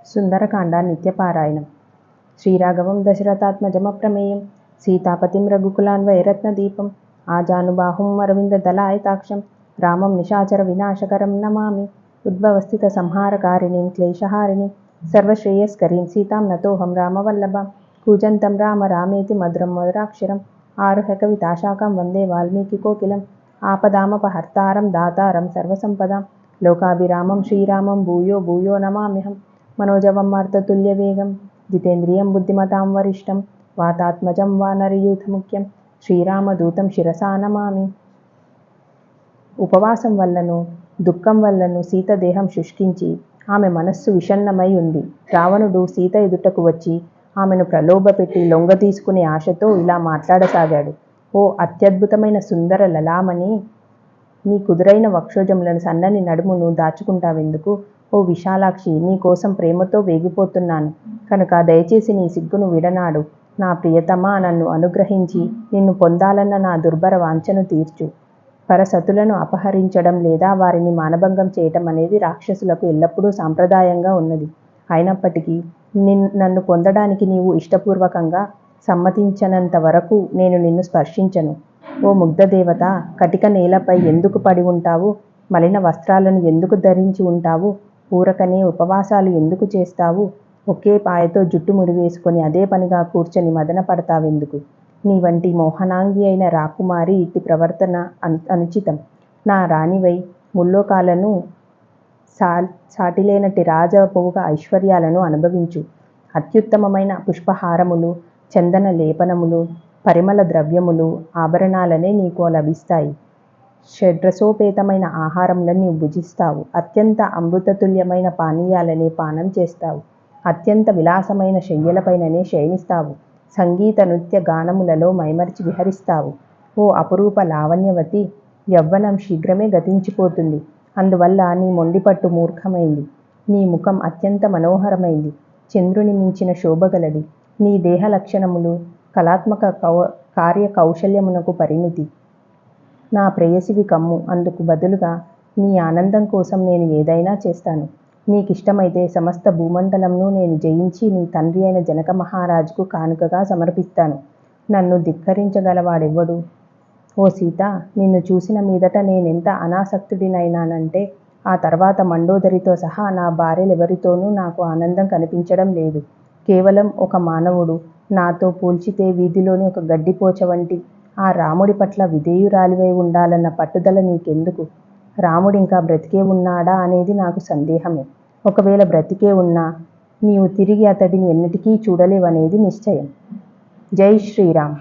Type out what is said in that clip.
సుందరకాండ నిత్యపారాయణం. శ్రీరాఘవం దశరథాత్మజమప్రమేయం సీతాపతిం రఘుకులాన్వయరత్నదీపం ఆజానుబాహుం అరవిందదలాయతాక్షం రామం నిశాచర వినాశకరం నమామి. ఉద్భవస్థిత సంహారకారిణీం క్లేశహారిణీం సర్వశ్రేయస్కరీం సీతాం నతోహం రామవల్లభాం. కూజంతం రామ రామేతి మధురం మధురాక్షరం ఆరుహ్య కవితాశాఖాం వందే వాల్మీకి కోకిలం. ఆపదామపహర్తారం దాతారం సర్వసంపదాం లోకాభిరామం శ్రీరామం భూయో భూయో నమామ్యహం. మనోజవం మార్తతుల్యవేగం జితేంద్రియం బుద్ధిమతాం వరిష్టం వాతాత్మజం వానరయూథముఖ్యం శ్రీరామదూతం శిరసా నమామి. ఉపవాసం వల్లను దుఃఖం వల్లను సీత దేహం శుష్కించి ఆమె మనస్సు విషన్నమై ఉంది. రావణుడు సీత ఎదుటకు వచ్చి ఆమెను ప్రలోభపెట్టి లొంగ తీసుకునే ఆశతో ఇలా మాట్లాడసాగాడు. ఓ అత్యద్భుతమైన సుందర లలామణి, నీ కుదురైన వక్షోజములను సన్నని నడుమును దాచుకుంటావెందుకు? ఓ విశాలాక్షి, నీ కోసం ప్రేమతో వేగిపోతున్నాను కనుక దయచేసి నీ సిగ్గును విడనాడు. నా ప్రియతమా, నన్ను అనుగ్రహించి నిన్ను పొందాలన్న నా దుర్భర వాంఛను తీర్చు. పరసతులను అపహరించడం లేదా వారిని మానభంగం చేయటం అనేది రాక్షసులకు ఎల్లప్పుడూ సాంప్రదాయంగా ఉన్నది. అయినప్పటికీ నన్ను పొందడానికి నీవు ఇష్టపూర్వకంగా సమ్మతించనంత వరకు నేను నిన్ను స్పర్శించను. ఓ ముగ్ధదేవత, కటిక నేలపై ఎందుకు పడి ఉంటావు? మలిన వస్త్రాలను ఎందుకు ధరించి ఉంటావు? ఊరకనే ఉపవాసాలు ఎందుకు చేస్తావు? ఒకే పాయతో జుట్టు ముడివేసుకొని అదే పనిగా కూర్చొని మదన పడతావెందుకు? నీ వంటి మోహనాంగి అయిన రాకుమారి ఇట్టి ప్రవర్తన అనుచితం. నా రాణివై ముల్లోకాలను సాటిలేనటి రాజభోగ ఐశ్వర్యాలను అనుభవించు. అత్యుత్తమమైన పుష్పహారములు, చందన లేపనములు, పరిమళ ద్రవ్యములు, ఆభరణాలనే నీకు లభిస్తాయి. షడ్రసోపేతమైన ఆహారములను నీవు భుజిస్తావు. అత్యంత అమృతతుల్యమైన పానీయాలనే పానం చేస్తావు. అత్యంత విలాసమైన శయ్యలపైననే శయనిస్తావు. సంగీత నృత్య గానములలో మైమరిచి విహరిస్తావు. ఓ అపురూప లావణ్యవతి, యవ్వనం శీఘ్రమే గతించిపోతుంది. అందువల్ల నీ మొండిపట్టు మూర్ఖమైంది. నీ ముఖం అత్యంత మనోహరమైంది, చంద్రుని మించిన శోభగలది. నీ దేహ లక్షణములు కళాత్మక కార్య కౌశల్యమునకు పరిణితి. నా ప్రేయసివి కమ్ము. అందుకు బదులుగా నీ ఆనందం కోసం నేను ఏదైనా చేస్తాను. నీకిష్టమైతే సమస్త భూమండలంను నేను జయించి నీ తండ్రి అయిన జనక మహారాజుకు కానుకగా సమర్పిస్తాను. నన్ను ధిక్కరించగలవాడెవ్వడు? ఓ సీత, నిన్ను చూసిన మీదట నేనెంత అనాసక్తుడినైనానంటే ఆ తర్వాత మండోదరితో సహా నా భార్యలెవరితోనూ నాకు ఆనందం కనిపించడం లేదు. కేవలం ఒక మానవుడు, నాతో పోల్చితే వీధిలోని ఒక గడ్డిపోచ వంటి ఆ రాముడి పట్ల విధేయురాలివై ఉండాలన్న పట్టుదల నీకెందుకు? రాముడింకా బ్రతికే ఉన్నాడా అనేది నాకు సందేహమే. ఒకవేళ బ్రతికే ఉన్నా నీవు తిరిగి అతడిని ఎన్నటికీ చూడలేవనేది నిశ్చయం. జై శ్రీరామ్.